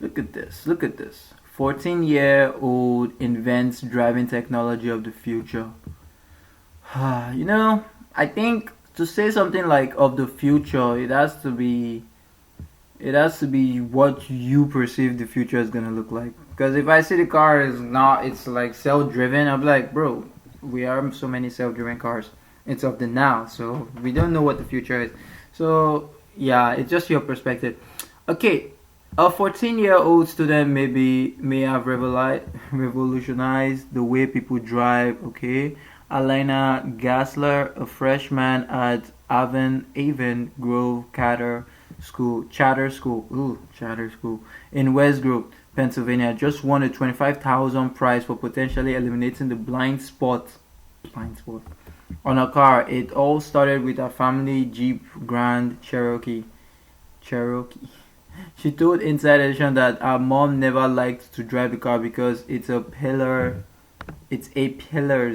Look at this. Look at this. 14-year-old invents driving technology of the future. You know, I think to say something like of the future, it has to be what you perceive the future is gonna look like. Because if I see the car is not, it's like self-driven, I'm like, bro, we are so many self-driven cars. It's of the now, so we don't know what the future is. So yeah, it's just your perspective. Okay, a 14-year-old student may have revolutionized the way people drive. Okay, Alena Gassler, a freshman at Avon Grove Charter School in West Grove, Pennsylvania, just won a 25,000 prize for potentially eliminating the blind spot on a car. It all started with a family Jeep Grand Cherokee. She told Inside Edition that her mom never liked to drive the car because it's a pillar's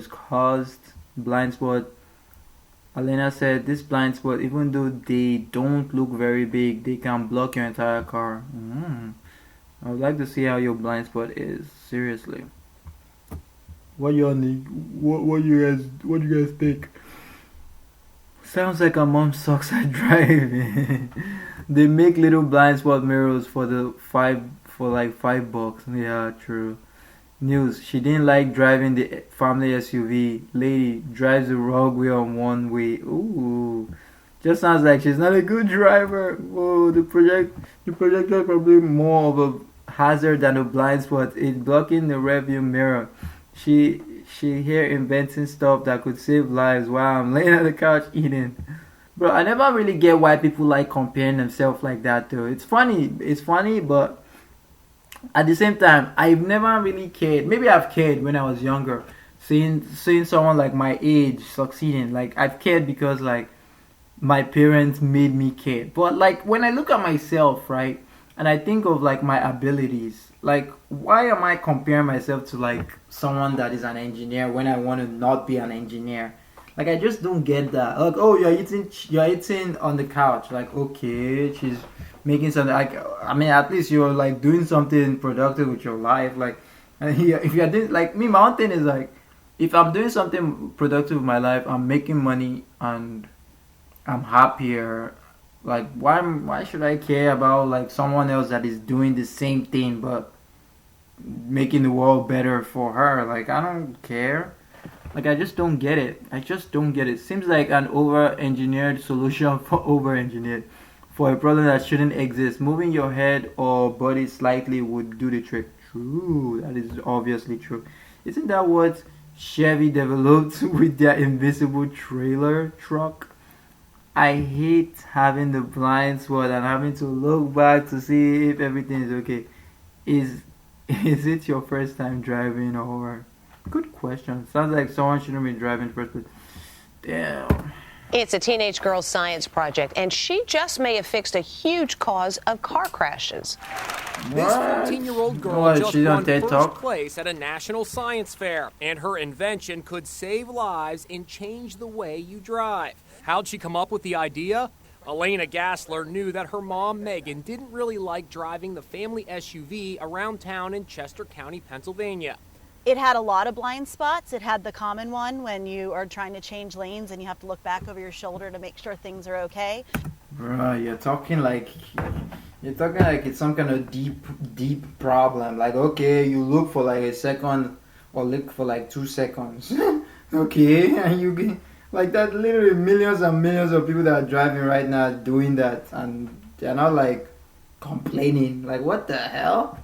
caused blind spot. Alena said this blind spot, even though they don't look very big, they can block your entire car. I would like to see how your blind spot is. Seriously. What you on the what you guys think? Sounds like a mom sucks at driving. They make little blind spot mirrors for like $5. Yeah, true. News: she didn't like driving the family SUV. Lady drives the wrong way on one way. Ooh. Just sounds like she's not a good driver. Whoa, the projector probably more of a hazard than a blind spot. It's blocking the rearview mirror. She she here inventing stuff that could save lives while I'm laying on the couch eating. Bro, I never really get why people like comparing themselves like that though. It's funny, but at the same time, I've never really cared. Maybe I've cared when I was younger, seeing someone like my age succeeding. Like I've cared because like my parents made me care. But like when I look at myself, right, and I think of like my abilities, like why am I comparing myself to like someone that is an engineer when I want to not be an engineer? Like I just don't get that. Like, oh, you're eating on the couch. Like, okay, she's making something. Like, I mean, at least you're like doing something productive with your life. Like, and if you're doing like me, my own thing is like, if I'm doing something productive with my life, I'm making money and I'm happier. Like, why should I care about like someone else that is doing the same thing but making the world better for her? Like, I don't care. Like, I just don't get it. I just don't get it. Seems like an over-engineered solution for over-engineered for a problem that shouldn't exist. Moving your head or body slightly would do the trick. True, that is obviously true. Isn't that what Chevy developed with their invisible trailer truck? I hate having the blind spot and having to look back to see if everything is okay. Is is it your first time driving or? Good question. Sounds like someone shouldn't be driving first, but damn. It's a teenage girl's science project, and she just may have fixed a huge cause of car crashes. This What? 14-year-old girl What? just She's on won TED first Talk? place at a national science fair, and her invention could save lives and change the way you drive. How'd she come up with the idea? Elena Gassler knew that her mom, Megan, didn't really like driving the family SUV around town in Chester County, Pennsylvania. It had a lot of blind spots. It had the common one when you are trying to change lanes and you have to look back over your shoulder to make sure things are okay. Bruh, you're talking like it's some kind of deep problem. Like, okay, you look for like a second or look for like 2 seconds. Okay, and you get like that. Literally millions and millions of people that are driving right now doing that, and they're not like complaining. Like, what the hell?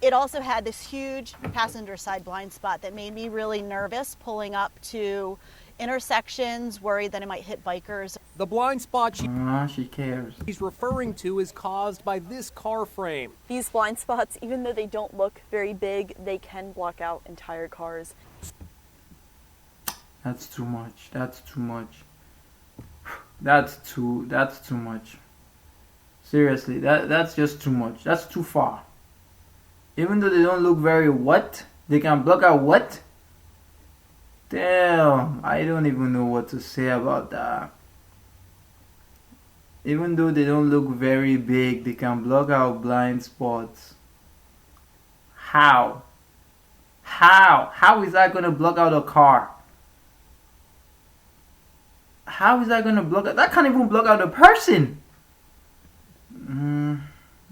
It also had this huge passenger side blind spot that made me really nervous pulling up to intersections, worried that I might hit bikers. The blind spot She cares. she's referring to is caused by this car frame. These blind spots, even though they don't look very big, they can block out entire cars. That's too much. That's too much. That's too much. Seriously, that's just too much. That's too far. Even though they don't look very what? They can block out what? Damn, I don't even know what to say about that. Even though they don't look very big, they can block out blind spots. How? How is that gonna block out a car? How is that gonna block out? That can't even block out a person.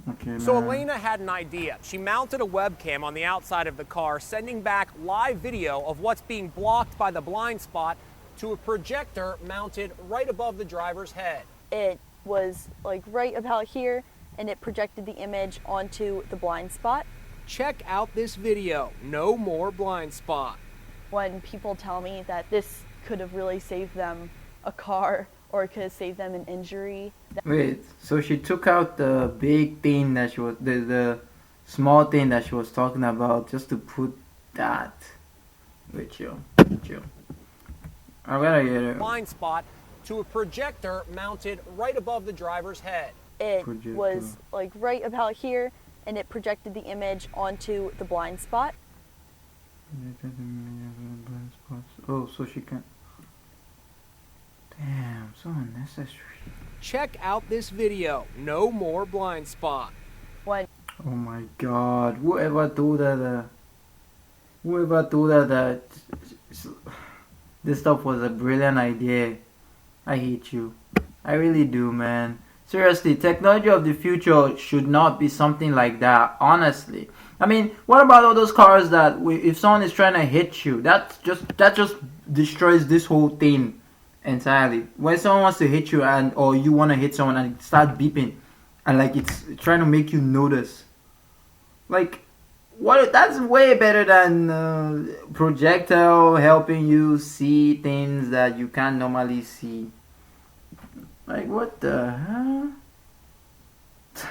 Okay. So man. Elena had an idea. She mounted a webcam on the outside of the car, sending back live video of what's being blocked by the blind spot to a projector mounted right above the driver's head. It was like right about here, and it projected the image onto the blind spot. Check out this video. No more blind spot. When people tell me that this could have really saved them a car or it could have saved them an injury. Wait, so she took out the big thing that she was, the small thing that she was talking about just to put that. Wait, chill. I gotta get it. Blind spot to a projector mounted right above the driver's head. It Projector. was like right about here, and it projected the image onto the blind spot. Oh, so she can. Damn, so unnecessary. Check out this video. No more blind spot. When Oh my god, whoever thought that this stuff was a brilliant idea. I hate you. I really do, man. Seriously, technology of the future should not be something like that, honestly. I mean, what about all those cars that if someone is trying to hit you, that just destroys this whole thing entirely. When someone wants to hit you or you want to hit someone and it starts beeping and like it's trying to make you notice. Like, what? That's way better than projectile helping you see things that you can't normally see. Like, what the hell?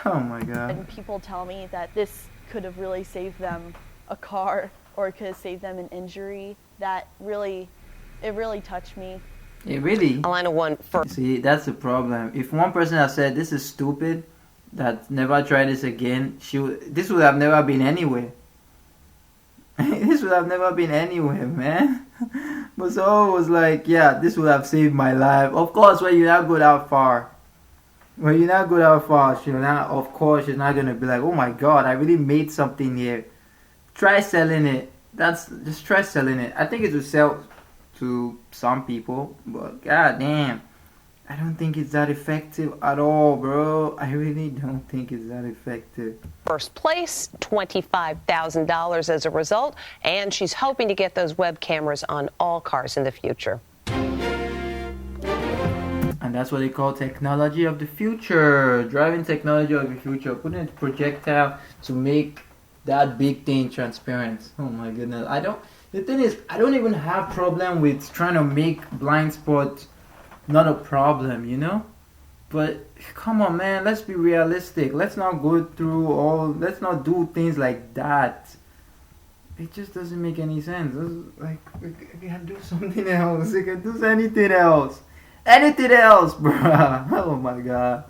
Oh my god. when people tell me that this could have really saved them a car or it could have saved them an injury, it really touched me. It really. Elena won first. See, that's the problem. If one person has said this is stupid, that never try this again, this would have never been anywhere. This would have never been anywhere, man. But so it was like, yeah, this would have saved my life. Of course, when you're not go that far. When you're not go that far, she's not gonna be like, oh my god, I really made something here. Try selling it. Just try selling it. I think it will sell to some people, but god damn, I don't think it's that effective at all, bro. I really don't think it's that effective. First place, $25,000 as a result, and she's hoping to get those web cameras on all cars in the future. And that's what they call technology of the future. Driving technology of the future. Putting a projectile to make that big thing transparent. Oh my goodness. The thing is, I don't even have problem with trying to make blind spot not a problem, you know? But come on, man, let's be realistic. Let's not let's not do things like that. It just doesn't make any sense. Like, we can do something else. We can do anything else. Anything else, bruh. Oh my god.